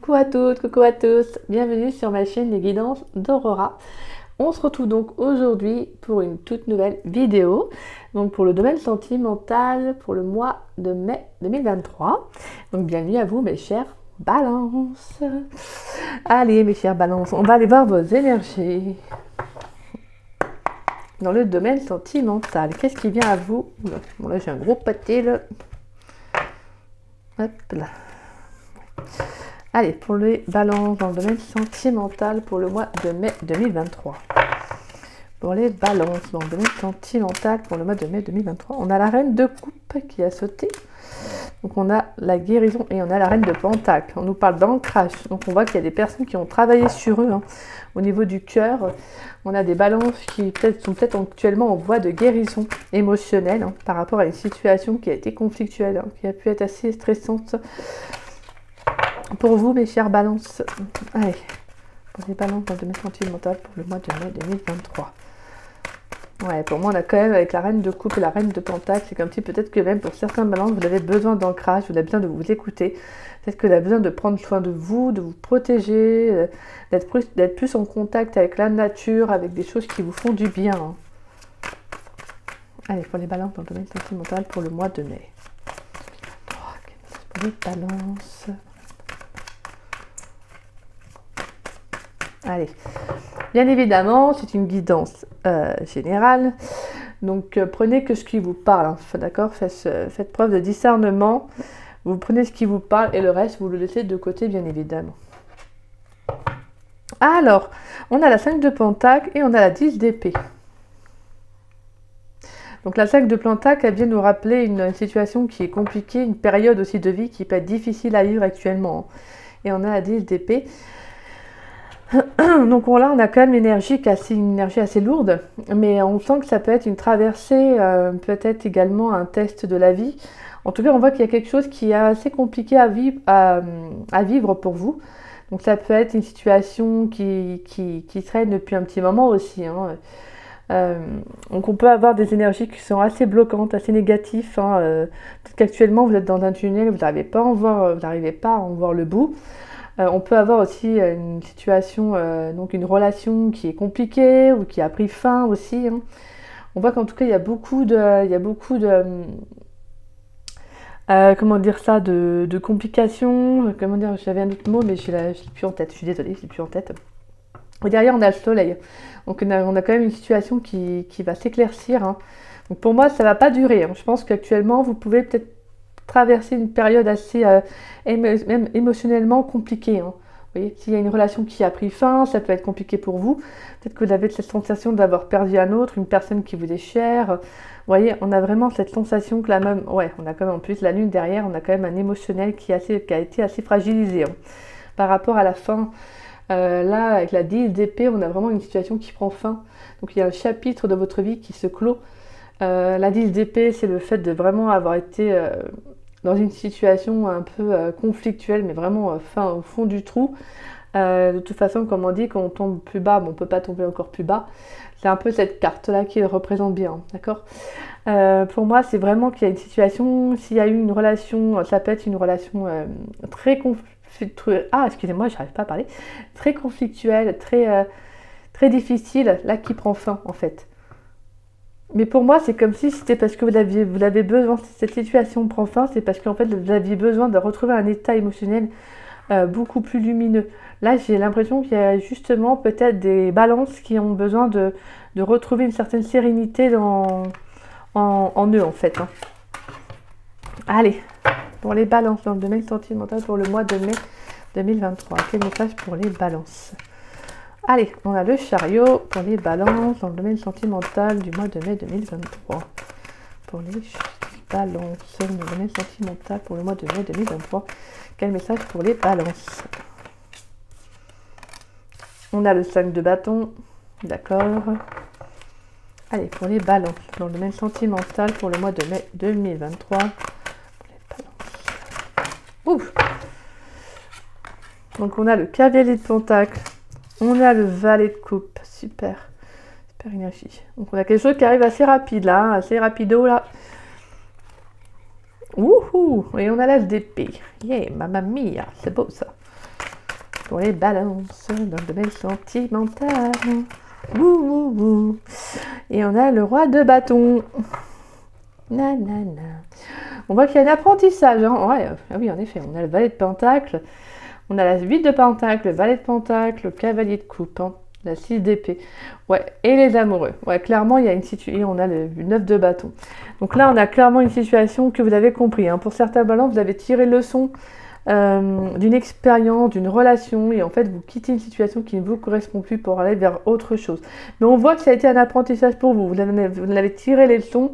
Coucou à toutes, coucou à tous, bienvenue sur ma chaîne Les Guidances d'Aurora. On se retrouve donc aujourd'hui pour une toute nouvelle vidéo, donc pour le domaine sentimental pour le mois de mai 2023. Donc bienvenue à vous mes chers balances. Allez mes chers balances, on va aller voir vos énergies dans le domaine sentimental. Qu'est-ce qui vient à vous? Bon là j'ai un gros pâté là. Hop là. Allez, pour les balances dans le domaine sentimental pour le mois de mai 2023. Pour les balances dans le domaine sentimental pour le mois de mai 2023, on a la reine de coupe qui a sauté. Donc on a la guérison et on a la reine de pentacle. On nous parle d'ancrage. Donc on voit qu'il y a des personnes qui ont travaillé sur eux. Au niveau du cœur, on a des balances qui sont peut-être actuellement en voie de guérison émotionnelle par rapport à une situation qui a été conflictuelle, qui a pu être assez stressante. Pour vous, mes chers balances, allez, pour les balances dans le domaine sentimental pour le mois de mai 2023. Ouais, pour moi, on a quand même, avec la reine de coupe et la reine de pentacle, c'est comme si peut-être que même pour certains balances, vous avez besoin d'ancrage, vous avez besoin de vous écouter. Peut-être que vous avez besoin de prendre soin de vous protéger, d'être plus en contact avec la nature, avec des choses qui vous font du bien. Allez, pour les balances dans le domaine sentimental pour le mois de mai. Pour les balances. Allez, bien évidemment, c'est une guidance générale, donc prenez que ce qui vous parle, d'accord, faites preuve de discernement, vous prenez ce qui vous parle et le reste, vous le laissez de côté, bien évidemment. Alors, on a la 5 de pentacle et on a la 10 d'épée. Donc la 5 de pentacle, elle vient nous rappeler une situation qui est compliquée, une période aussi de vie qui peut être difficile à vivre actuellement. Et on a la 10 d'épée. Donc là, on a quand même une énergie assez lourde, mais on sent que ça peut être une traversée, peut-être également un test de la vie. En tout cas, on voit qu'il y a quelque chose qui est assez compliqué à vivre pour vous. Donc ça peut être une situation qui traîne depuis un petit moment aussi. Donc on peut avoir des énergies qui sont assez bloquantes, assez négatives. Peut-être qu'actuellement, vous êtes dans un tunnel, vous n'arrivez pas à en voir le bout. On peut avoir aussi une situation, donc une relation qui est compliquée ou qui a pris fin aussi. On voit qu'en tout cas il y a beaucoup de comment dire ça, de complications. Comment dire, j'avais un autre mot mais je l'ai plus en tête. Je suis désolée, je l'ai plus en tête. Et derrière on a le soleil. Donc on a quand même une situation qui va s'éclaircir. Donc pour moi ça va pas durer. Je pense qu'actuellement vous pouvez peut-être traverser une période assez même émotionnellement compliquée. Vous voyez, s'il y a une relation qui a pris fin, ça peut être compliqué pour vous. Peut-être que vous avez cette sensation d'avoir perdu un autre, une personne qui vous est chère. Vous voyez, on a vraiment cette sensation que on a quand même en plus la lune derrière, on a quand même un émotionnel qui a été assez fragilisé par rapport à la fin. Là, avec la 10 d'épée, on a vraiment une situation qui prend fin. Donc il y a un chapitre de votre vie qui se clôt. La 10 d'épée, c'est le fait de vraiment avoir été dans une situation un peu conflictuelle, mais vraiment au fond du trou. De toute façon, comme on dit, quand on tombe plus bas, on ne peut pas tomber encore plus bas. C'est un peu cette carte-là qui le représente bien, d'accord. Pour moi, c'est vraiment qu'il y a une situation, s'il y a eu une relation, ça peut être une relation très conflictuelle. Ah, excusez-moi, je n'arrive pas à parler. Très conflictuelle, très difficile, là, qui prend fin, en fait. Mais pour moi, c'est comme si c'était parce que vous avez besoin, si cette situation prend fin, c'est parce qu'en fait, vous aviez besoin de retrouver un état émotionnel beaucoup plus lumineux. Là, j'ai l'impression qu'il y a justement peut-être des balances qui ont besoin de retrouver une certaine sérénité en eux, en fait. Allez, pour les balances dans le domaine sentimental pour le mois de mai 2023. Quel message pour les balances? Allez, on a le chariot pour les balances dans le domaine sentimental du mois de mai 2023. Pour les balances dans le domaine sentimental pour le mois de mai 2023. Quel message pour les balances? On a le 5 de bâton. D'accord. Allez, pour les balances dans le domaine sentimental pour le mois de mai 2023. Pour les balances. Ouf. Donc on a le cavalier de pentacle. On a le valet de coupe, super énergie. Donc on a quelque chose qui arrive assez rapide là, assez rapido là. Wouhou! Et on a l'as d'épée. Yeah, mamma mia, c'est beau ça. pour les balances dans le domaine sentimental. Ouh, ouh, ouh. Et on a le roi de bâton. Nanana. On voit qu'il y a un apprentissage. Hein. Ouais, ah oui, en effet, on a le valet de pentacle, on a la 8 de pentacle, le valet de pentacle, le cavalier de coupe, hein, la 6 d'épée. Ouais, et les amoureux. Ouais, clairement, il y a une situation. On a le 9 de bâton. Donc là, on a clairement une situation que vous avez compris. Hein. Pour certains balances, vous avez tiré leçon d'une expérience, d'une relation, et en fait, vous quittez une situation qui ne vous correspond plus pour aller vers autre chose. Mais on voit que ça a été un apprentissage pour vous. Vous avez tiré les leçons.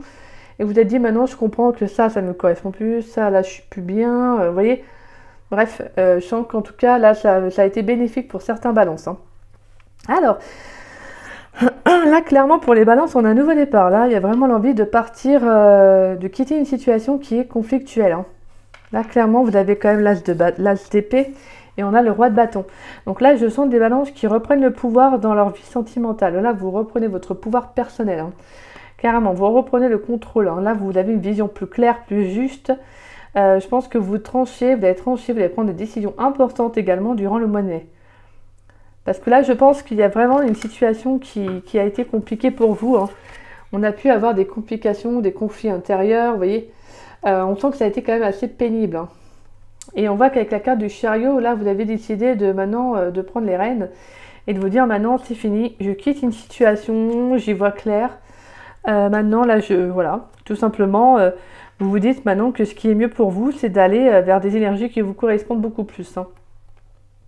Et vous êtes dit, maintenant, je comprends que ça ne me correspond plus, ça, là, je suis plus bien, vous voyez. Bref, je sens qu'en tout cas, là, ça a été bénéfique pour certains balances. Hein. Alors, là, clairement, pour les balances, on a un nouveau départ. Là, il y a vraiment l'envie de partir, de quitter une situation qui est conflictuelle. Hein. Là, clairement, vous avez quand même l'as d'épée et on a le roi de bâton. Donc là, je sens des balances qui reprennent le pouvoir dans leur vie sentimentale. Là, vous reprenez votre pouvoir personnel. Hein. Carrément, vous reprenez le contrôle. Hein. Là, vous avez une vision plus claire, plus juste. Je pense que vous allez trancher, vous allez prendre des décisions importantes également durant le mois de mai. Parce que là, je pense qu'il y a vraiment une situation qui a été compliquée pour vous. Hein. On a pu avoir des complications, des conflits intérieurs, vous voyez. On sent que ça a été quand même assez pénible. Hein. Et on voit qu'avec la carte du chariot, là, vous avez décidé de maintenant de prendre les rênes et de vous dire maintenant, c'est fini, je quitte une situation, j'y vois clair. Maintenant, là, voilà, tout simplement, vous vous dites maintenant que ce qui est mieux pour vous, c'est d'aller vers des énergies qui vous correspondent beaucoup plus. Hein.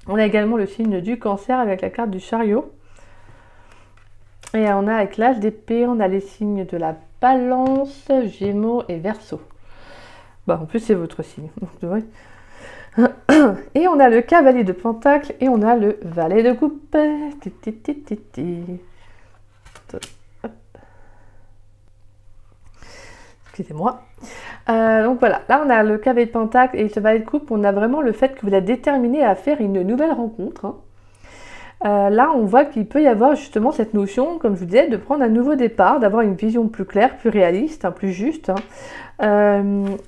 On a également le signe du cancer avec la carte du chariot. Et on a avec l'as d'épée, on a les signes de la balance, gémeaux et verseau. Bah, en plus, c'est votre signe. Ouais. Et on a le cavalier de pentacle et on a le valet de coupe. Excusez-moi. Donc voilà, là on a le cavalier de pentacle et ce valet de coupe, on a vraiment le fait que vous êtes déterminé à faire une nouvelle rencontre. Hein. Là on voit qu'il peut y avoir justement cette notion, comme je vous disais, de prendre un nouveau départ, d'avoir une vision plus claire, plus réaliste, hein, plus juste. Hein.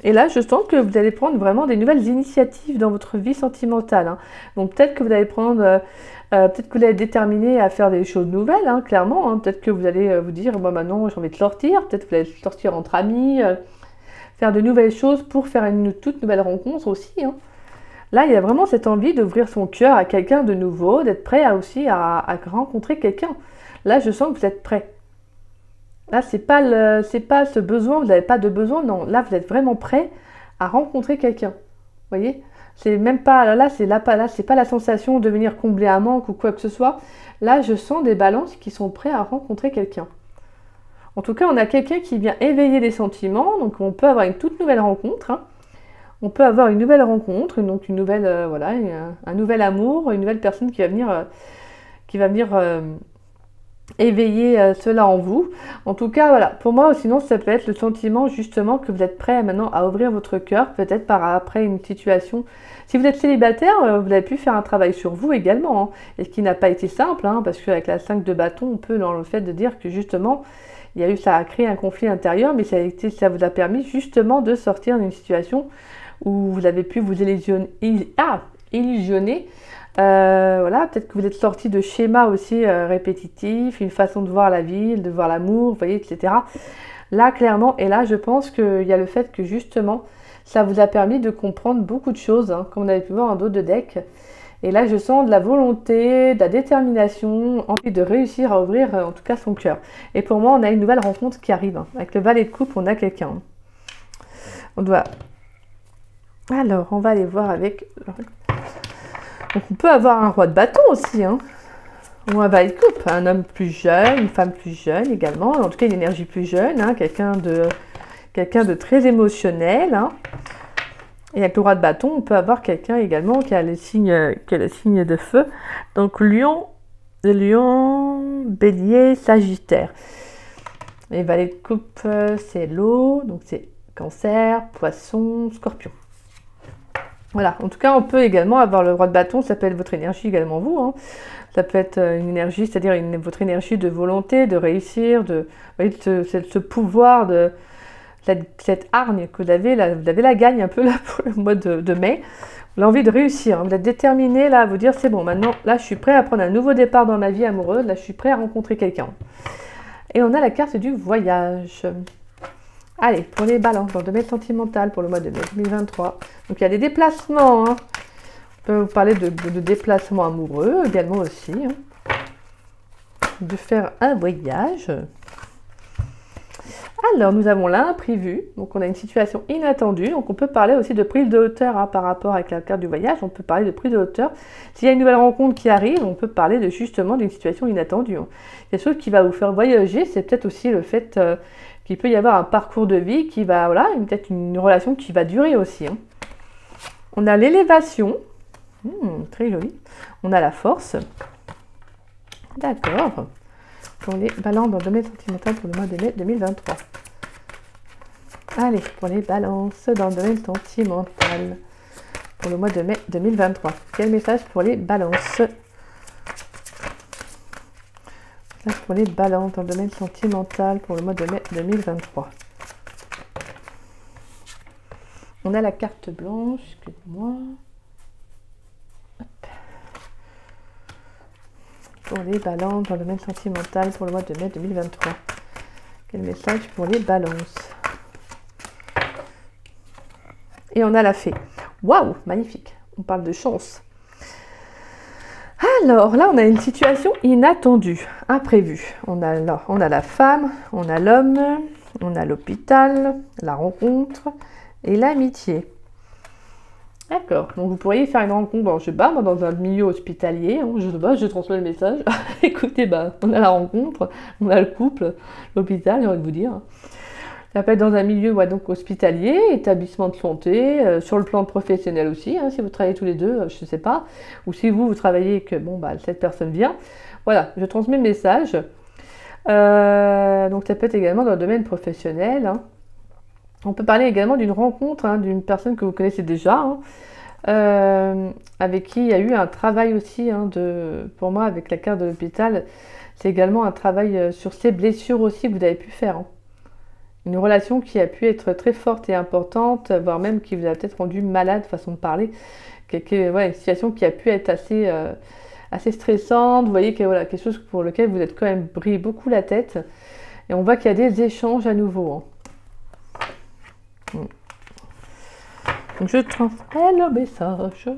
Et là je sens que vous allez prendre vraiment des nouvelles initiatives dans votre vie sentimentale. Hein. Donc peut-être que vous allez prendre... peut-être que vous allez être déterminé à faire des choses nouvelles, hein, clairement. Hein. Peut-être que vous allez vous dire, bon, maintenant j'ai envie de sortir. Peut-être que vous allez sortir entre amis, faire de nouvelles choses pour faire une toute nouvelle rencontre aussi. Hein. Là, il y a vraiment cette envie d'ouvrir son cœur à quelqu'un de nouveau, d'être prêt à rencontrer quelqu'un. Là, je sens que vous êtes prêt. Là, c'est pas ce besoin, vous n'avez pas de besoin, non. Là, vous êtes vraiment prêt à rencontrer quelqu'un. Vous voyez ? C'est même pas, là, c'est pas la sensation de venir combler un manque ou quoi que ce soit. Là, je sens des balances qui sont prêts à rencontrer quelqu'un. En tout cas, on a quelqu'un qui vient éveiller des sentiments, donc on peut avoir une toute nouvelle rencontre. Hein. On peut avoir une nouvelle rencontre, donc une nouvelle, voilà, un nouvel amour, une nouvelle personne qui va venir éveiller cela en vous. En tout cas, voilà, pour moi, sinon, ça peut être le sentiment justement que vous êtes prêt maintenant à ouvrir votre cœur, peut-être après une situation. Si vous êtes célibataire, vous avez pu faire un travail sur vous également, hein, et ce qui n'a pas été simple, hein, parce qu'avec la 5 de bâton, on peut dans le fait de dire que justement, ça a créé un conflit intérieur, mais ça vous a permis justement de sortir d'une situation où vous avez pu vous illusionner. Voilà, peut-être que vous êtes sorti de schémas aussi répétitifs, une façon de voir la vie, de voir l'amour, vous voyez, etc. Là, clairement, et là, je pense qu'il y a le fait que justement, ça vous a permis de comprendre beaucoup de choses, hein, comme on avait pu voir en dos de deck. Et là, je sens de la volonté, de la détermination, envie de réussir à ouvrir en tout cas son cœur. Et pour moi, on a une nouvelle rencontre qui arrive. Hein. Avec le valet de coupe, on a quelqu'un. On doit... Alors, on va aller voir avec... Donc, on peut avoir un roi de bâton aussi, hein. Ou un valet de coupe, un homme plus jeune, une femme plus jeune également. En tout cas, une énergie plus jeune, hein, quelqu'un de très émotionnel. Hein. Et avec le roi de bâton, on peut avoir quelqu'un également qui a le signe de feu. Donc, lion, bélier, sagittaire. Les valets de coupe, c'est l'eau, donc c'est cancer, poisson, scorpion. Voilà, en tout cas, on peut également avoir le roi de bâton, ça peut être votre énergie également vous. Hein. Ça peut être une énergie, c'est-à-dire votre énergie de volonté, de réussir, ce pouvoir, cette hargne que vous avez, là, vous avez la gagne un peu là pour le mois de mai. l'envie de réussir. Hein. Vous êtes déterminé là à vous dire c'est bon, maintenant là je suis prêt à prendre un nouveau départ dans ma vie amoureuse, là je suis prêt à rencontrer quelqu'un. Et on a la carte du voyage. Allez, pour les balances, dans le domaine sentimental pour le mois de mai 2023. Donc il y a des déplacements. Hein. On peut vous parler de déplacements amoureux également aussi. Hein. De faire un voyage. Alors, nous avons l'imprévu, donc on a une situation inattendue, donc on peut parler aussi de prise de hauteur hein, par rapport avec la carte du voyage, on peut parler de prise de hauteur. S'il y a une nouvelle rencontre qui arrive, on peut parler de justement d'une situation inattendue. Hein. Quelque chose qui va vous faire voyager, c'est peut-être aussi le fait qu'il peut y avoir un parcours de vie qui va, voilà, peut-être une relation qui va durer aussi. Hein. On a l'élévation, très joli, on a la force, d'accord. Pour les balances dans le domaine sentimental pour le mois de mai 2023. Allez, pour les balances dans le domaine sentimental pour le mois de mai 2023. Quel message pour les balances? Là, pour les balances dans le domaine sentimental pour le mois de mai 2023. On a la carte blanche, excusez-moi. Pour les balances dans le domaine sentimental pour le mois de mai 2023. Quel message pour les balances? Et on a la fée. Waouh, magnifique. On parle de chance. Alors là, on a une situation inattendue, imprévue. On a la femme, on a l'homme, on a l'hôpital, la rencontre et l'amitié. D'accord, donc vous pourriez faire une rencontre, bon, je sais pas, moi, dans un milieu hospitalier, hein, je transmets le message. Écoutez, on a la rencontre, on a le couple, l'hôpital, j'ai envie de vous dire. Ça peut être dans un milieu donc hospitalier, établissement de santé, sur le plan professionnel aussi, hein, si vous travaillez tous les deux, je ne sais pas, ou si vous travaillez et que cette personne vient. Voilà, je transmets le message. Donc ça peut être également dans le domaine professionnel. Hein. On peut parler également d'une rencontre, hein, d'une personne que vous connaissez déjà, hein, avec qui il y a eu un travail aussi, hein, pour moi, avec la carte de l'hôpital, c'est également un travail sur ces blessures aussi que vous avez pu faire. Hein. Une relation qui a pu être très forte et importante, voire même qui vous a peut-être rendu malade, façon de parler. Une situation qui a pu être assez stressante. Vous voyez que voilà, quelque chose pour lequel vous êtes quand même pris beaucoup la tête. Et on voit qu'il y a des échanges à nouveau. Hein. Donc je transmets le message.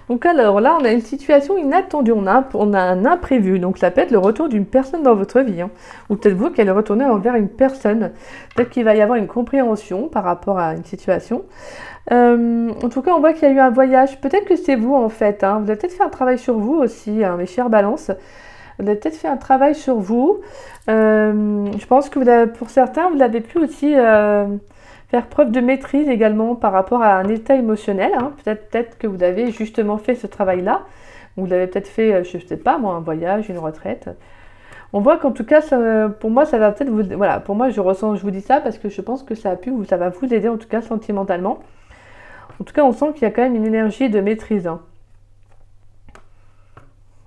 Donc alors là, on a une situation inattendue, on a un imprévu. Donc ça peut être le retour d'une personne dans votre vie. Hein. Ou peut-être vous qui allez retourner envers une personne. Peut-être qu'il va y avoir une compréhension par rapport à une situation. En tout cas, on voit qu'il y a eu un voyage. Peut-être que c'est vous en fait. Hein. Vous avez peut-être fait un travail sur vous aussi, hein, mes chères balances. Vous avez peut-être fait un travail sur vous. Je pense que pour certains, vous avez pu aussi... faire preuve de maîtrise également par rapport à un état émotionnel. Hein. Peut-être que vous avez justement fait ce travail-là. Vous avez peut-être fait, je ne sais pas moi, un voyage, une retraite. On voit qu'en tout cas, pour moi, ça va peut-être vous... Voilà, pour moi, je vous dis ça parce que je pense que ça va vous aider en tout cas sentimentalement. En tout cas, on sent qu'il y a quand même une énergie de maîtrise. Hein.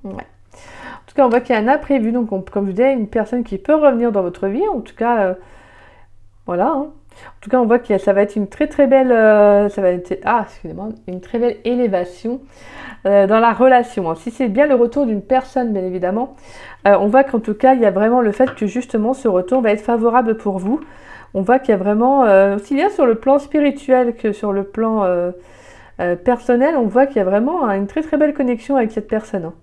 Ouais. En tout cas, on voit qu'il y a un imprévu. Donc, comme je vous disais, une personne qui peut revenir dans votre vie. En tout cas, voilà. Hein. En tout cas, on voit que ça va être une très très belle, une très belle élévation dans la relation. Hein. Si c'est bien le retour d'une personne, bien évidemment, on voit qu'en tout cas, il y a vraiment le fait que justement ce retour va être favorable pour vous. On voit qu'il y a vraiment, aussi bien sur le plan spirituel que sur le plan personnel, on voit qu'il y a vraiment une très très belle connexion avec cette personne. Hein.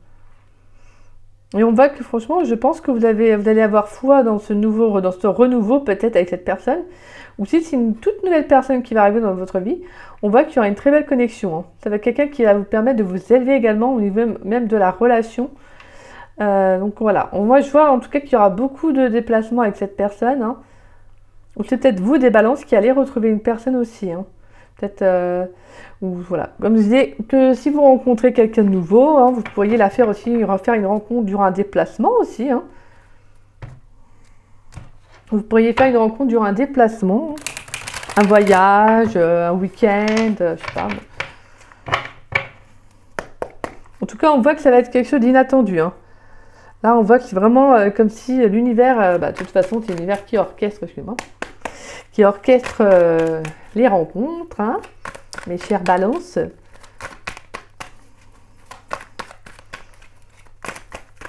Et on voit que franchement, je pense que vous allez avoir foi dans ce renouveau peut-être avec cette personne. Ou si c'est une toute nouvelle personne qui va arriver dans votre vie, on voit qu'il y aura une très belle connexion. Hein. Ça va être quelqu'un qui va vous permettre de vous élever également au niveau même de la relation. Donc voilà, moi je vois en tout cas qu'il y aura beaucoup de déplacements avec cette personne. Hein. Ou c'est peut-être vous des balances qui allez retrouver une personne aussi. Hein. Peut-être, ou voilà, comme je disais, que si vous rencontrez quelqu'un de nouveau, hein, vous pourriez faire une rencontre durant un déplacement aussi. Hein. Vous pourriez faire une rencontre durant un déplacement, un voyage, un week-end, je sais pas. En tout cas, on voit que ça va être quelque chose d'inattendu. Hein. Là, on voit que c'est vraiment comme si l'univers, de toute façon, c'est l'univers qui orchestre, excusez-moi, qui orchestre les rencontres, hein, mes chères balances.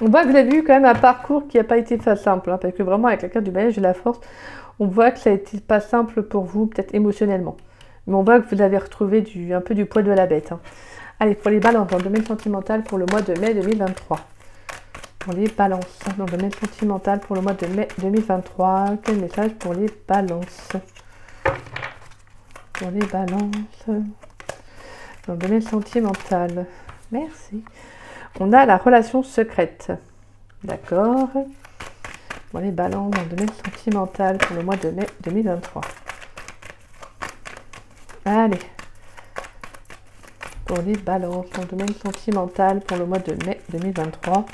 On voit que vous avez eu quand même un parcours qui n'a pas été simple, hein, parce que vraiment avec la carte du bailliage de la force, on voit que ça a été pas simple pour vous, peut-être émotionnellement. Mais on voit que vous avez retrouvé un peu du poids de la bête. Hein. Allez, pour les balances dans le domaine sentimental pour le mois de mai 2023. Pour les balances dans le domaine sentimental pour le mois de mai 2023. Quel message pour les balances? Pour les balances dans le domaine sentimental. Merci. On a la relation secrète. D'accord. Pour les balances dans le domaine sentimental pour le mois de mai 2023. Allez. Pour les balances dans le domaine sentimental pour le mois de mai 2023.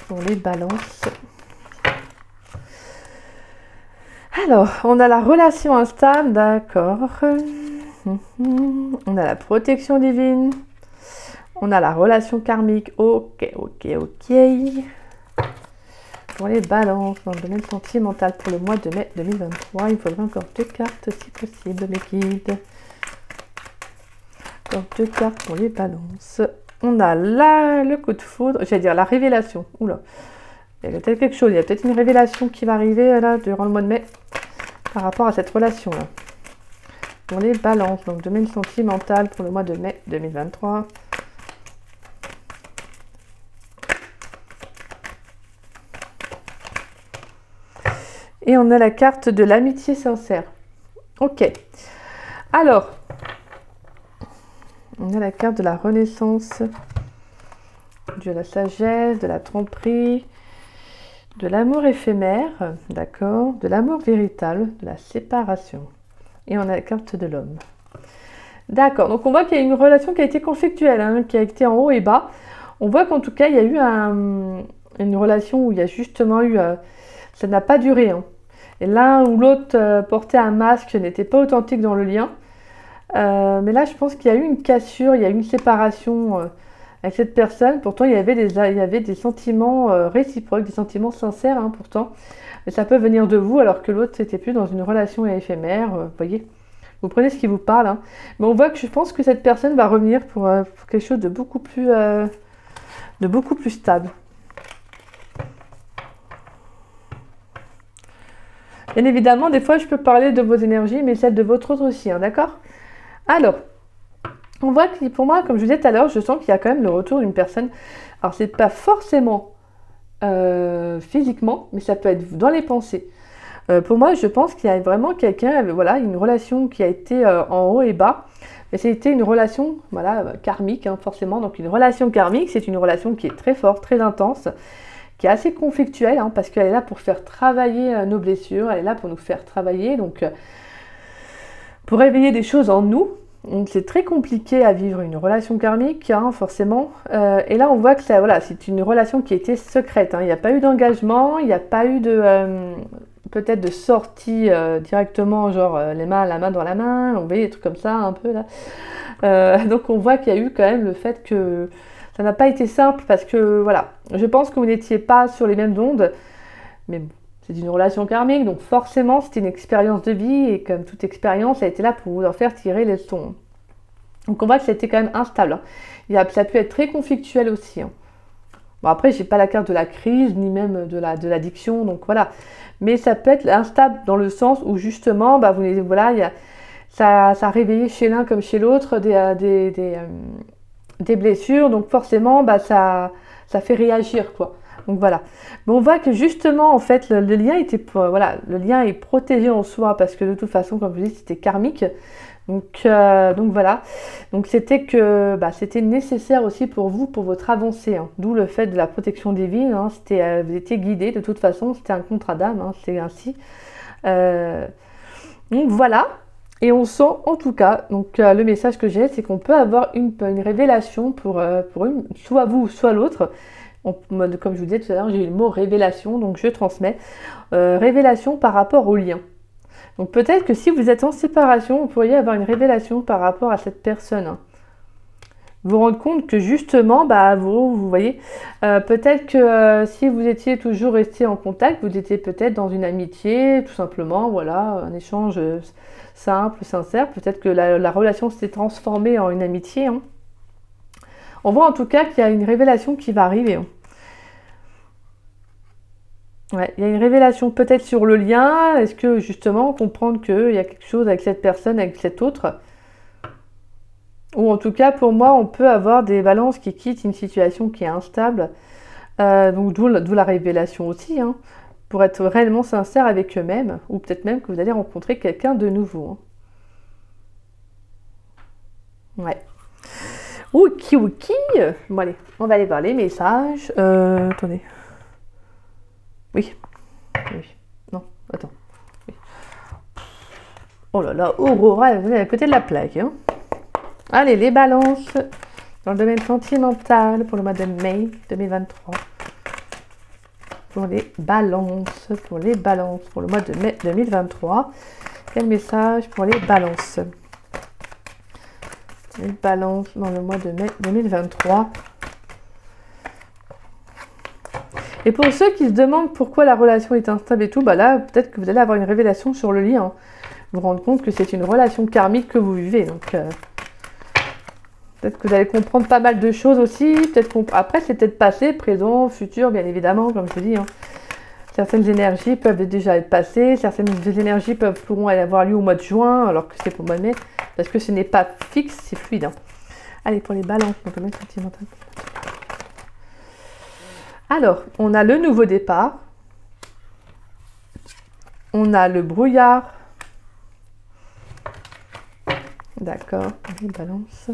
Pour les balances. Alors, on a la relation instable, d'accord. On a la protection divine. On a la relation karmique. Ok. Pour les balances dans le domaine sentimental pour le mois de mai 2023, il faudrait encore 2 cartes si possible, mes guides. Encore 2 cartes pour les balances. On a là le coup de foudre, j'allais dire la révélation. Oula, il y a peut-être quelque chose, il y a peut-être une révélation qui va arriver là durant le mois de mai par rapport à cette relation là. Pour les balances, donc domaine sentimental pour le mois de mai 2023. Et on a la carte de l'amitié sincère. Ok. Alors, on a la carte de la renaissance, de la sagesse, de la tromperie, de l'amour éphémère, d'accord, de l'amour véritable, de la séparation. Et on a la carte de l'homme. D'accord, donc on voit qu'il y a une relation qui a été conflictuelle, hein, qui a été en haut et bas. On voit qu'en tout cas, il y a eu une relation où il y a justement eu... ça n'a pas duré. Hein. Et l'un ou l'autre portait un masque, n'était pas authentique dans le lien. Mais là, je pense qu'il y a eu une cassure, il y a eu une séparation avec cette personne. Pourtant, il y avait des sentiments réciproques, des sentiments sincères, hein, pourtant. Mais ça peut venir de vous, alors que l'autre, c'était plus dans une relation éphémère. Vous voyez, vous prenez ce qui vous parle. Hein. Mais on voit que je pense que cette personne va revenir pour quelque chose de beaucoup plus stable. Bien évidemment, des fois, je peux parler de vos énergies, mais celle de votre autre aussi, hein, d'accord? Alors, on voit que pour moi, comme je vous disais tout à l'heure, je sens qu'il y a quand même le retour d'une personne. Alors, c'est pas forcément physiquement, mais ça peut être dans les pensées. Pour moi, je pense qu'il y a vraiment quelqu'un, voilà, une relation qui a été en haut et bas. Mais c'était une relation, voilà, karmique, hein, forcément. Donc, une relation karmique, c'est une relation qui est très forte, très intense, qui est assez conflictuelle, hein, parce qu'elle est là pour faire travailler nos blessures, elle est là pour nous faire travailler, donc pour réveiller des choses en nous. Donc c'est très compliqué à vivre une relation karmique, hein, forcément. Et là, on voit que ça, voilà, c'est une relation qui était secrète. Hein. Il n'y a pas eu d'engagement, il n'y a pas eu de peut-être de sortie directement, genre la main dans la main. On voyait des trucs comme ça un peu là. Donc on voit qu'il y a eu quand même le fait que ça n'a pas été simple parce que voilà, je pense que vous n'étiez pas sur les mêmes ondes, mais bon. C'est une relation karmique, donc forcément, c'était une expérience de vie, et comme toute expérience, elle était là pour vous en faire tirer les leçons. Donc on voit que c'était quand même instable. Hein. Ça a pu être très conflictuel aussi. Hein. Bon, après, j'ai pas la carte de la crise, ni même de l'addiction, donc voilà. Mais ça peut être instable dans le sens où justement, bah, voilà, ça a réveillé chez l'un comme chez l'autre des blessures, donc forcément, bah, ça fait réagir, quoi. Donc voilà. Mais on voit que justement, en fait, le lien était, voilà, le lien est protégé en soi parce que de toute façon, comme je vous dis, c'était karmique. Donc voilà. Donc c'était nécessaire aussi pour vous, pour votre avancée. Hein. D'où le fait de la protection divine. Hein. Vous étiez guidé de toute façon. C'était un contrat d'âme. Hein. C'est ainsi. Donc voilà. Et on sent en tout cas, donc le message que j'ai, c'est qu'on peut avoir une révélation pour soit vous, soit l'autre. Comme je vous disais tout à l'heure, j'ai eu le mot révélation, donc je transmets. Révélation par rapport au lien. Donc peut-être que si vous êtes en séparation, vous pourriez avoir une révélation par rapport à cette personne. Hein. vous rendre compte que justement, bah, vous voyez, peut-être que si vous étiez toujours resté en contact, vous étiez peut-être dans une amitié, tout simplement, voilà, un échange simple, sincère. Peut-être que la relation s'est transformée en une amitié. Hein. On voit en tout cas qu'il y a une révélation qui va arriver. Hein. Ouais, il y a une révélation peut-être sur le lien. Est-ce que justement comprendre qu'il y a quelque chose avec cette personne, avec cette autre? Ou en tout cas, pour moi, on peut avoir des balances qui quittent une situation qui est instable. Donc d'où la révélation aussi, hein, pour être réellement sincère avec eux-mêmes. Ou peut-être même que vous allez rencontrer quelqu'un de nouveau. Hein. Ouais. Ok. Bon allez, on va aller voir les messages. Attendez. Oui. Non, attends. Oui. Oh là là, Aurora, vous êtes à côté de la plaque. Hein. Allez, les balances dans le domaine sentimental pour le mois de mai 2023. Pour les balances pour le mois de mai 2023. Quel message pour les balances? Les balances dans le mois de mai 2023. Et pour ceux qui se demandent pourquoi la relation est instable et tout, bah là, peut-être que vous allez avoir une révélation sur le lien. Hein. Vous vous rendre compte que c'est une relation karmique que vous vivez. Donc, peut-être que vous allez comprendre pas mal de choses aussi. Après, c'est peut-être passé, présent, futur, bien évidemment, comme je dis. Hein. Certaines énergies peuvent déjà être passées. Certaines énergies pourront avoir lieu au mois de juin, alors que c'est pour le mois de mai. Parce que ce n'est pas fixe, c'est fluide. Hein. Allez, pour les balances, donc le domaine sentimental. Alors, on a le nouveau départ. On a le brouillard. D'accord, les balances.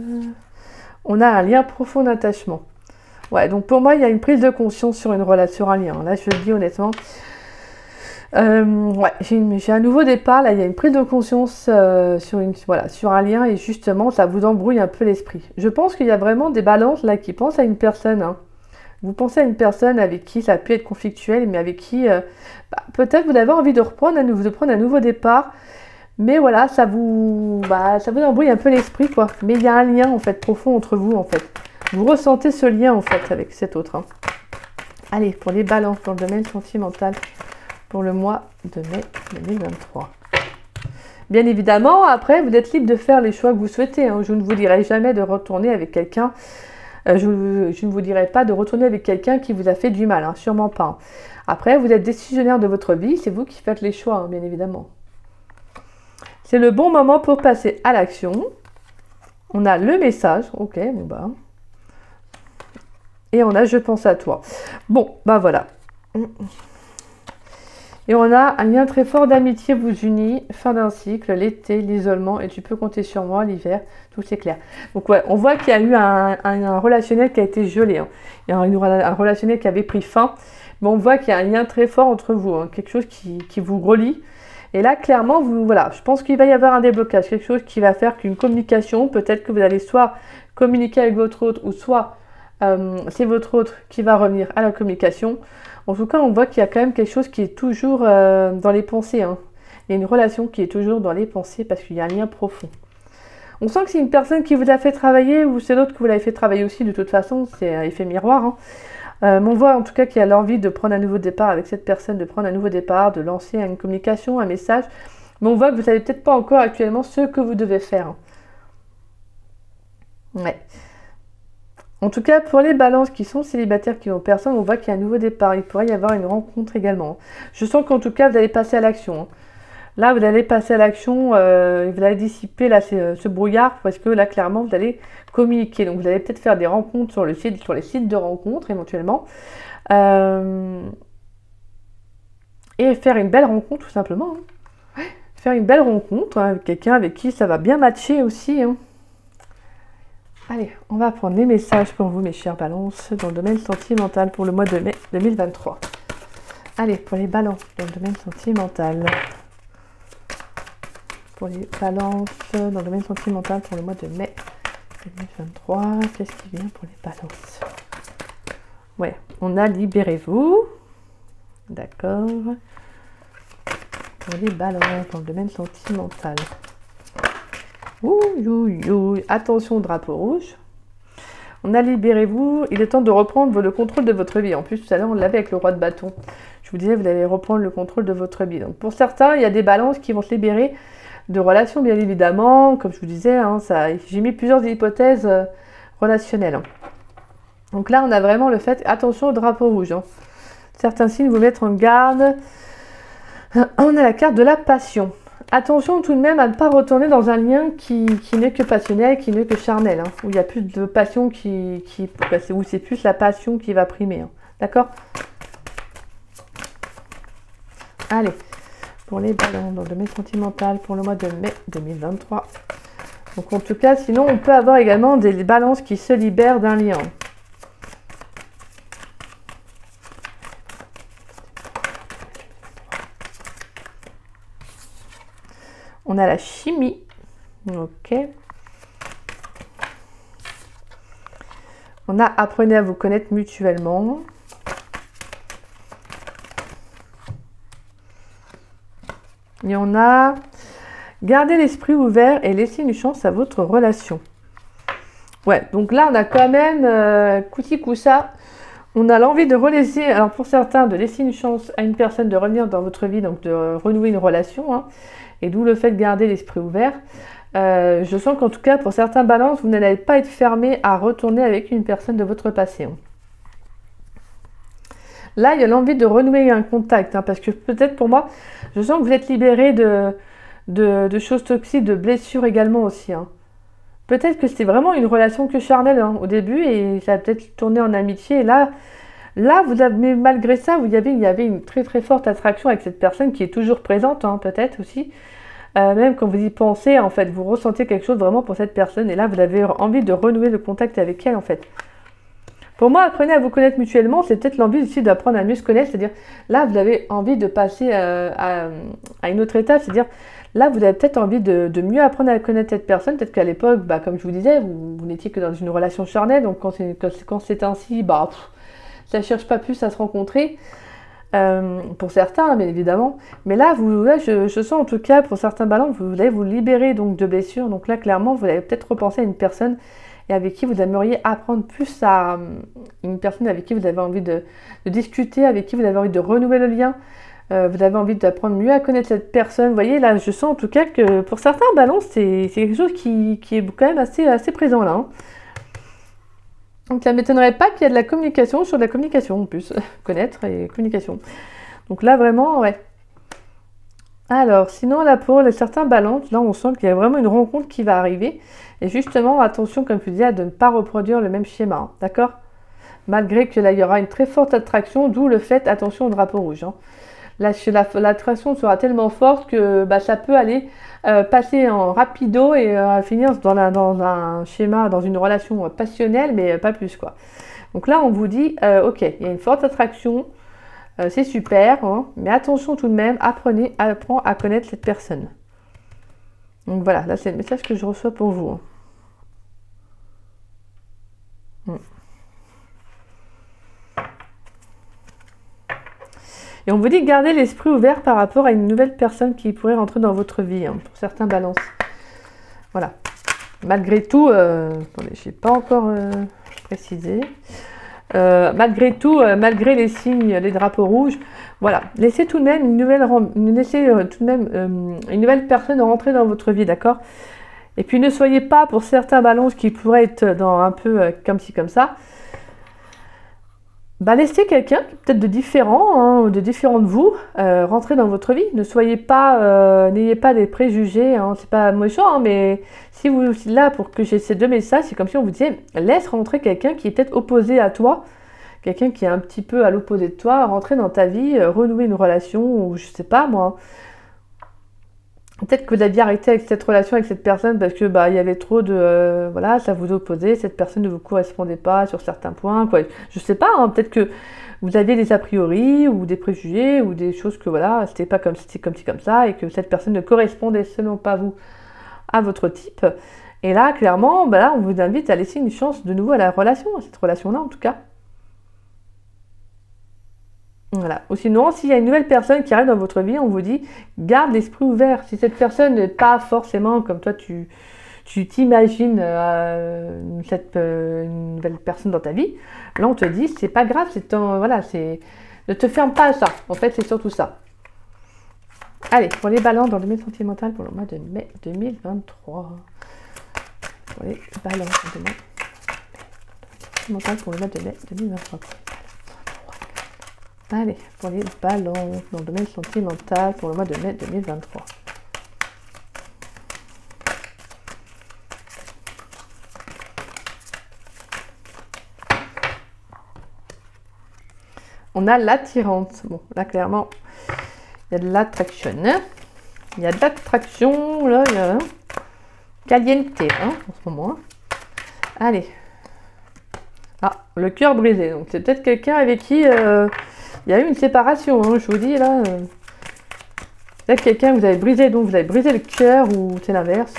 On a un lien profond d'attachement. Ouais, donc pour moi, il y a une prise de conscience sur une relation, sur un lien. Là, je le dis honnêtement. Ouais, j'ai un nouveau départ. Là, il y a une prise de conscience sur un lien et justement, ça vous embrouille un peu l'esprit. Je pense qu'il y a vraiment des balances là qui pensent à une personne. Hein. Vous pensez à une personne avec qui ça a pu être conflictuel, mais avec qui peut-être vous avez envie de prendre un nouveau départ. Mais voilà, ça vous embrouille un peu l'esprit, quoi. Mais il y a un lien, en fait, profond entre vous, en fait. Vous ressentez ce lien, en fait, avec cet autre. Hein. Allez, pour les balances dans le domaine sentimental, pour le mois de mai 2023. Bien évidemment, après, vous êtes libre de faire les choix que vous souhaitez. Hein. Je ne vous dirai jamais de retourner avec quelqu'un. Je ne vous dirai pas de retourner avec quelqu'un qui vous a fait du mal, hein, sûrement pas. Hein. Après, vous êtes décisionnaire de votre vie, c'est vous qui faites les choix, hein, bien évidemment. C'est le bon moment pour passer à l'action. On a le message. Ok, bon bah. Et on a je pense à toi. Bon, bah voilà. Et on a un lien très fort d'amitié vous unit. Fin d'un cycle, l'été, l'isolement. Et tu peux compter sur moi, l'hiver. Tout c'est clair. Donc ouais, on voit qu'il y a eu un relationnel qui a été gelé. Hein. Il y a un relationnel qui avait pris fin. Mais on voit qu'il y a un lien très fort entre vous. Hein. Quelque chose qui vous relie. Et là, clairement, voilà, je pense qu'il va y avoir un déblocage, quelque chose qui va faire qu'une communication, peut-être que vous allez soit communiquer avec votre autre, ou soit c'est votre autre qui va revenir à la communication. En tout cas, on voit qu'il y a quand même quelque chose qui est toujours dans les pensées. Hein. Il y a une relation qui est toujours dans les pensées parce qu'il y a un lien profond. On sent que c'est une personne qui vous a fait travailler ou c'est l'autre que vous l'avez fait travailler aussi, de toute façon, c'est un effet miroir. Hein. On voit en tout cas qu'il y a l'envie de prendre un nouveau départ avec cette personne, de prendre un nouveau départ, de lancer une communication, un message. Mais on voit que vous savez peut-être pas encore actuellement ce que vous devez faire. Ouais. En tout cas, pour les balances qui sont célibataires, qui n'ont personne, on voit qu'il y a un nouveau départ. Il pourrait y avoir une rencontre également. Je sens qu'en tout cas, vous allez passer à l'action. Là, vous allez passer à l'action, vous allez dissiper là, ce brouillard parce que là, clairement, vous allez communiquer. Donc, vous allez peut-être faire des rencontres sur les sites de rencontres éventuellement. Et faire une belle rencontre, tout simplement. Hein. Faire une belle rencontre hein, avec quelqu'un avec qui ça va bien matcher aussi. Hein. Allez, on va prendre les messages pour vous, mes chères balances, dans le domaine sentimental pour le mois de mai 2023. Allez, pour les balances, dans le domaine sentimental. Pour les balances, dans le domaine sentimental pour le mois de mai 2023. Qu'est-ce qui vient pour les balances? Ouais, on a libérez-vous. D'accord. Pour les balances, dans le domaine sentimental. Ouh, ouh, ouh. Attention au drapeau rouge. On a libérez-vous, il est temps de reprendre le contrôle de votre vie. En plus, tout à l'heure, on l'avait avec le roi de bâton. Je vous disais, vous allez reprendre le contrôle de votre vie. Donc, pour certains, il y a des balances qui vont se libérer de relations, bien évidemment. Comme je vous disais, hein, j'ai mis plusieurs hypothèses relationnelles. Hein. Donc là, on a vraiment le fait, attention au drapeau rouge. Hein. Certains signes vous mettent en garde. On a la carte de la passion. Attention tout de même à ne pas retourner dans un lien qui n'est que passionnel, qui n'est que charnel, hein, où il y a plus de passion où c'est plus la passion qui va primer. Hein, d'accord? Allez, pour les ballons, donc domaine sentimental pour le mois de mai 2023. Donc en tout cas, sinon on peut avoir également des balances qui se libèrent d'un lien. On a la chimie. Ok. On a apprenez à vous connaître mutuellement. Et on a gardez l'esprit ouvert et laissez une chance à votre relation. Ouais, donc là on a quand même couti coussa. On a l'envie de relaisser, alors pour certains, de laisser une chance à une personne de revenir dans votre vie, donc de renouer une relation. Hein. Et d'où le fait de garder l'esprit ouvert. Je sens qu'en tout cas, pour certains balances, vous n'allez pas être fermé à retourner avec une personne de votre passé. Hein. Là, il y a l'envie de renouer un contact. Hein, parce que peut-être pour moi, je sens que vous êtes libéré de choses toxiques, de blessures également aussi. Hein. Peut-être que c'était vraiment une relation que charnelle hein, au début et ça a peut-être tourné en amitié. Et là vous avez, mais malgré ça, il y avait une très très forte attraction avec cette personne qui est toujours présente, hein, peut-être aussi. Même quand vous y pensez, en fait, vous ressentez quelque chose vraiment pour cette personne. Et là, vous avez envie de renouer le contact avec elle, en fait. Pour moi, apprenez à vous connaître mutuellement, c'est peut-être l'envie aussi d'apprendre à mieux se connaître. C'est-à-dire, là, vous avez envie de passer à une autre étape. C'est-à-dire, là, vous avez peut-être envie de mieux apprendre à connaître cette personne. Peut-être qu'à l'époque, bah, comme je vous disais, vous n'étiez que dans une relation charnelle. Donc, quand c'est ainsi, bah... ça ne cherche pas plus à se rencontrer, pour certains, bien évidemment. Mais là, je sens en tout cas, pour certains ballons, vous allez vous libérer donc, de blessures. Donc là, clairement, vous allez peut-être repenser à une personne et avec qui vous aimeriez apprendre plus à... une personne avec qui vous avez envie de discuter, avec qui vous avez envie de renouer le lien. Vous avez envie d'apprendre mieux à connaître cette personne. Vous voyez, là, je sens en tout cas que pour certains ballons, c'est quelque chose qui est quand même assez présent là. Hein. Donc ça ne m'étonnerait pas qu'il y ait de la communication sur de la communication en plus. Connaître et communication. Donc là vraiment, ouais. Alors, sinon là pour certains balances, là on sent qu'il y a vraiment une rencontre qui va arriver. Et justement, attention comme je disais, à de ne pas reproduire le même schéma. Hein, d'accord? Malgré que là il y aura une très forte attraction, d'où le fait, attention au drapeau rouge. Hein. Là, l'attraction sera tellement forte que bah, ça peut aller passer en rapido et finir dans un schéma, dans une relation passionnelle, mais pas plus quoi. Donc là, on vous dit, ok, il y a une forte attraction, c'est super, hein, mais attention tout de même, apprends à connaître cette personne. Donc voilà, là c'est le message que je reçois pour vous. Hein. Et on vous dit garder l'esprit ouvert par rapport à une nouvelle personne qui pourrait rentrer dans votre vie, hein, pour certains balances. Voilà. Malgré tout, attendez, je n'ai pas encore précisé. Malgré tout, malgré les signes, les drapeaux rouges, voilà. Laissez tout de même une nouvelle personne rentrer dans votre vie, d'accord? Et puis ne soyez pas, pour certains balances qui pourraient être dans un peu comme ci, comme ça, bah, laissez quelqu'un peut-être de différent, hein, de vous, rentrer dans votre vie. Ne soyez pas, n'ayez pas des préjugés. Hein, c'est pas méchant, hein, mais si vous êtes là pour que j'ai ces deux messages, c'est comme si on vous disait laisse rentrer quelqu'un qui est peut-être opposé à toi, quelqu'un qui est un petit peu à l'opposé de toi, rentrer dans ta vie, renouer une relation ou je sais pas moi. Peut-être que vous aviez arrêté avec cette relation avec cette personne parce que bah il y avait trop de voilà, ça vous opposait, cette personne ne vous correspondait pas sur certains points, quoi. Je sais pas, hein, peut-être que vous aviez des a priori ou des préjugés ou des choses que voilà, c'était pas comme ci comme ça et que cette personne ne correspondait selon pas vous à votre type. Et là, clairement, bah là, on vous invite à laisser une chance de nouveau à la relation, à cette relation-là en tout cas. Voilà. Ou sinon, s'il y a une nouvelle personne qui arrive dans votre vie, on vous dit garde l'esprit ouvert. Si cette personne n'est pas forcément comme toi tu tu t'imagines cette nouvelle personne dans ta vie, là on te dit c'est pas grave, voilà, ne te ferme pas à ça. En fait, c'est surtout ça. Allez, pour les balances dans le domaine sentimental pour le mois de mai 2023. Pour les balances dans le domaine sentimental pour le mois de mai 2023. Allez, pour les balances dans le domaine sentimental pour le mois de mai 2023. On a l'attirance. Bon, là, clairement, il y a de l'attraction. Il y a de l'attraction, là, il y a caliente, hein, en ce moment. Allez. Ah, le cœur brisé. Donc, c'est peut-être quelqu'un avec qui il y a eu une séparation, hein, je vous dis, là. Peut-être quelqu'un que vous avez brisé, donc vous avez brisé le cœur, ou c'est l'inverse.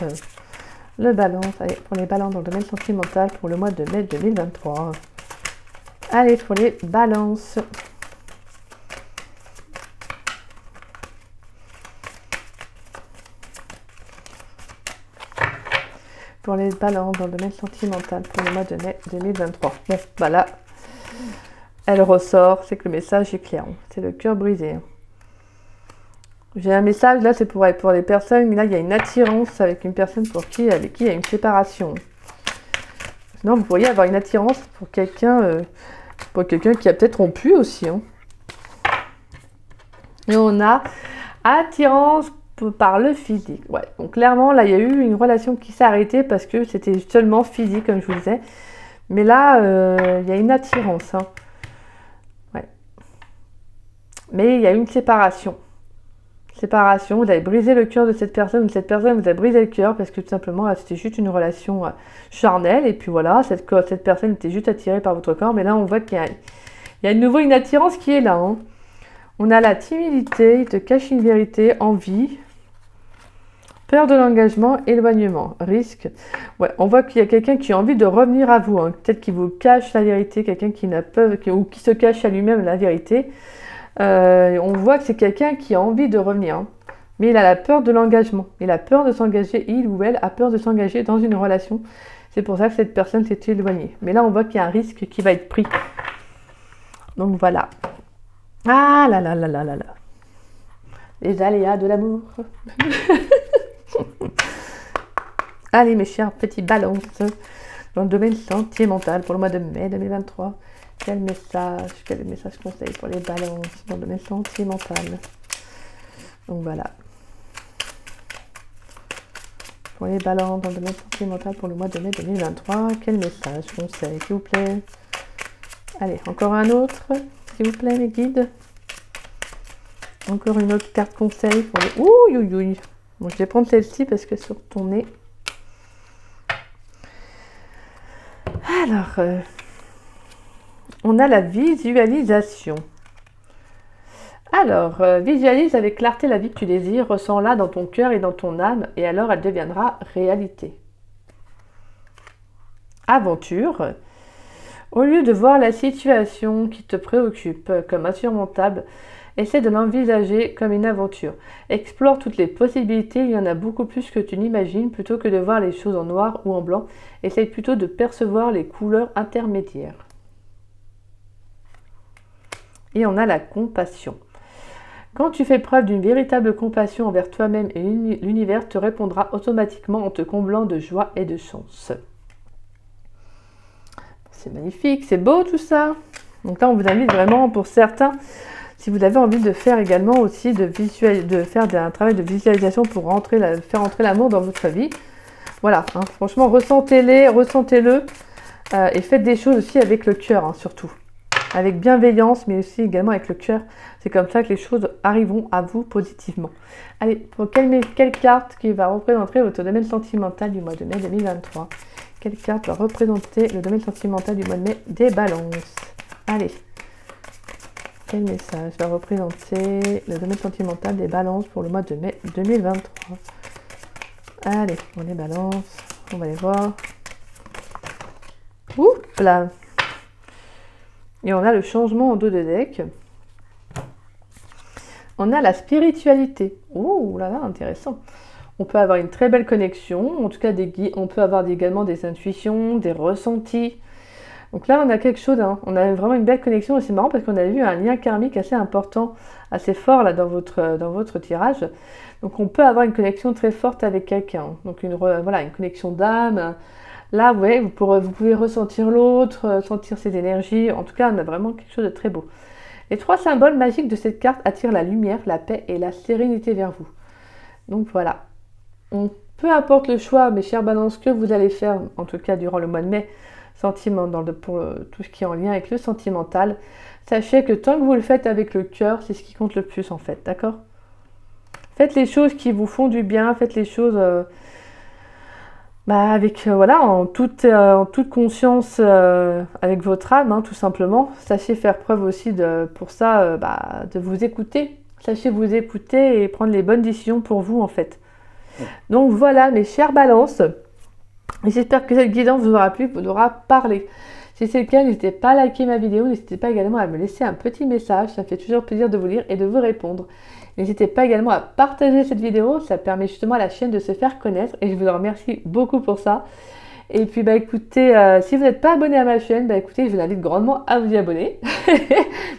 Le balance. Allez, pour les balances dans le domaine sentimental pour le mois de mai 2023. Allez, pour les balances. Pour les balances dans le domaine sentimental pour le mois de mai 2023. Bon, bah là, elle ressort, c'est que le message est clair. C'est le cœur brisé. J'ai un message, là, c'est pour les personnes, là, il y a une attirance avec une personne avec qui il y a une séparation. Sinon, vous pourriez avoir une attirance pour quelqu'un qui a peut-être rompu aussi. Hein. Et on a attirance par le physique. Ouais, donc clairement, là, il y a eu une relation qui s'est arrêtée parce que c'était seulement physique, comme je vous disais. Mais là, il y a une attirance. Hein. Ouais. Mais il y a une séparation. Séparation, vous avez brisé le cœur de cette personne, ou cette personne vous a brisé le cœur parce que tout simplement, c'était juste une relation charnelle. Et puis voilà, cette personne était juste attirée par votre corps. Mais là, on voit qu'il y a de nouveau une attirance qui est là. Hein. On a la timidité, il te cache une vérité, envie, peur de l'engagement, éloignement, risque. Ouais, on voit qu'il y a quelqu'un qui a envie de revenir à vous. Hein. Peut-être qu'il vous cache la vérité, quelqu'un qui n'a peur, ou qui se cache à lui-même la vérité. On voit que c'est quelqu'un qui a envie de revenir. Hein. Mais il a la peur de l'engagement. Il a peur de s'engager, il ou elle a peur de s'engager dans une relation. C'est pour ça que cette personne s'est éloignée. Mais là, on voit qu'il y a un risque qui va être pris. Donc voilà. Ah là là là là là là. Les aléas de l'amour. Allez mes chers petits balances. Dans le domaine sentimental pour le mois de mai 2023. Quel message conseil pour les balances dans le domaine sentimental. Donc voilà. Pour les balances dans le domaine sentimental pour le mois de mai 2023. Quel message conseil s'il vous plaît. Allez, encore un autre. S'il vous plaît, mes guides. Encore une autre carte conseil pour les... Ouh, ouh, ouh. Bon, je vais prendre celle-ci parce que sur ton nez. Alors, on a la visualisation. Alors, visualise avec clarté la vie que tu désires, ressens-la dans ton cœur et dans ton âme, et alors elle deviendra réalité. Aventure. Au lieu de voir la situation qui te préoccupe comme insurmontable, essaie de l'envisager comme une aventure. Explore toutes les possibilités, il y en a beaucoup plus que tu n'imagines. Plutôt que de voir les choses en noir ou en blanc, essaye plutôt de percevoir les couleurs intermédiaires. Et on a la compassion. Quand tu fais preuve d'une véritable compassion envers toi-même et l'univers te répondra automatiquement en te comblant de joie et de chance. C'est magnifique, c'est beau tout ça. Donc là, on vous invite vraiment pour certains, si vous avez envie de faire également aussi, de faire un travail de visualisation pour faire entrer l'amour dans votre vie. Voilà, hein, franchement, ressentez-le et faites des choses aussi avec le cœur, hein, surtout. Avec bienveillance, mais aussi également avec le cœur. C'est comme ça que les choses arriveront à vous positivement. Allez, pour quelle carte qui va représenter votre domaine sentimental du mois de mai 2023 ? Quelle carte va représenter le domaine sentimental du mois de mai des balances? Allez. Quel message va représenter le domaine sentimental des balances pour le mois de mai 2023? Allez, on les balance. On va les voir. Oups là. Et on a le changement en dos de deck. On a la spiritualité. Oh là là, intéressant. On peut avoir une très belle connexion, en tout cas on peut avoir également des intuitions, des ressentis. Donc là, on a quelque chose, hein. On a vraiment une belle connexion et c'est marrant parce qu'on a vu un lien karmique assez important, assez fort là dans votre tirage. Donc on peut avoir une connexion très forte avec quelqu'un. Donc voilà, une connexion d'âme. Là, ouais, vous pouvez ressentir l'autre, sentir ses énergies. En tout cas, on a vraiment quelque chose de très beau. Les 3 symboles magiques de cette carte attirent la lumière, la paix et la sérénité vers vous. Donc voilà. Peu importe le choix, mes chers balances, que vous allez faire, en tout cas durant le mois de mai, pour tout ce qui est en lien avec le sentimental, sachez que tant que vous le faites avec le cœur, c'est ce qui compte le plus en fait, d'accord? Faites les choses qui vous font du bien, faites les choses avec voilà, en toute conscience avec votre âme, hein, tout simplement. Sachez faire preuve aussi pour ça de vous écouter. Sachez vous écouter et prendre les bonnes décisions pour vous en fait. Donc voilà mes chères balances. J'espère que cette guidance vous aura plu, vous aura parlé. Si c'est le cas, n'hésitez pas à liker ma vidéo, n'hésitez pas également à me laisser un petit message, ça me fait toujours plaisir de vous lire et de vous répondre. N'hésitez pas également à partager cette vidéo, ça permet justement à la chaîne de se faire connaître et je vous en remercie beaucoup pour ça. Et puis écoutez, si vous n'êtes pas abonné à ma chaîne, écoutez, je vous invite grandement à vous y abonner.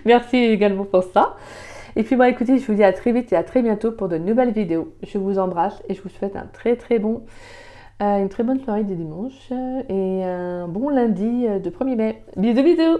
Merci également pour ça. Et puis écoutez, je vous dis à très vite et à très bientôt pour de nouvelles vidéos. Je vous embrasse et je vous souhaite une très bonne soirée de dimanche et un bon lundi de 1er mai. Bisous bisous.